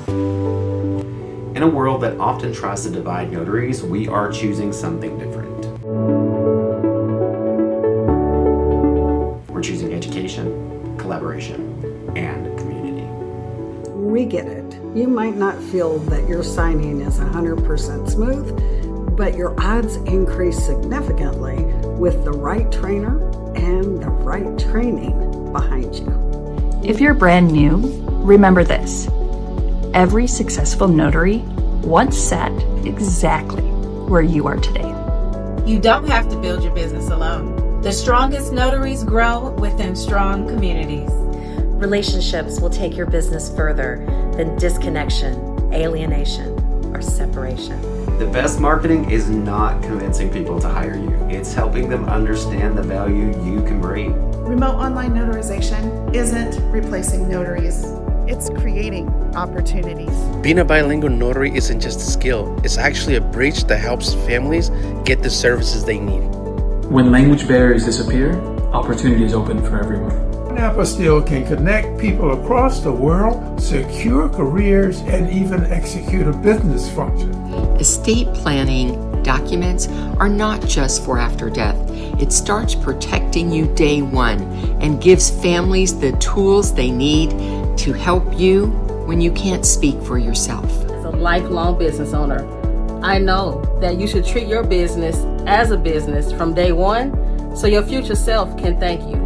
In a world that often tries to divide notaries, we are choosing something different. We're choosing education, collaboration, and community. We get it. You might not feel that your signing is 100% smooth, but your odds increase significantly with the right trainer and the right training behind you. If you're brand new, remember this. Every successful notary once sat exactly where you are today. You don't have to build your business alone. The strongest notaries grow within strong communities. Relationships will take your business further than disconnection, alienation, or separation. The best marketing is not convincing people to hire you. It's helping them understand the value you can bring. Remote online notarization isn't replacing notaries. It's creating opportunities. Being a bilingual notary isn't just a skill. It's actually a bridge that helps families get the services they need. When language barriers disappear, opportunities open for everyone. Apostille can connect people across the world, secure careers, and even execute a business function. Estate planning documents are not just for after death. It starts protecting you day one and gives families the tools they need to help you when you can't speak for yourself. As a lifelong business owner, I know that you should treat your business as a business from day one so your future self can thank you.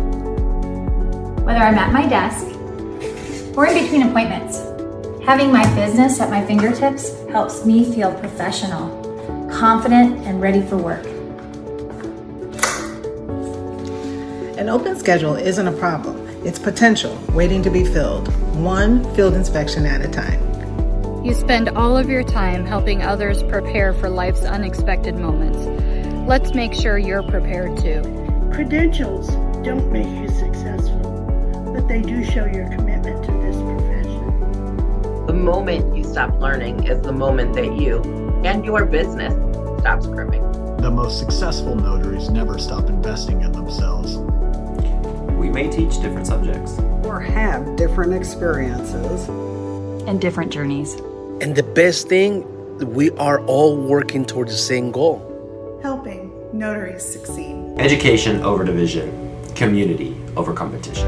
Whether I'm at my desk or in between appointments, having my business at my fingertips helps me feel professional, confident, and ready for work. An open schedule isn't a problem. It's potential waiting to be filled, one field inspection at a time. You spend all of your time helping others prepare for life's unexpected moments. Let's make sure you're prepared too. Credentials don't make you successful, but they do show your commitment to this profession. The moment you stop learning is the moment that you and your business stops growing. The most successful notaries never stop investing in themselves. We may teach different subjects or have different experiences and different journeys. And the best thing, we are all working towards the same goal. Helping notaries succeed. Education over division, community over competition.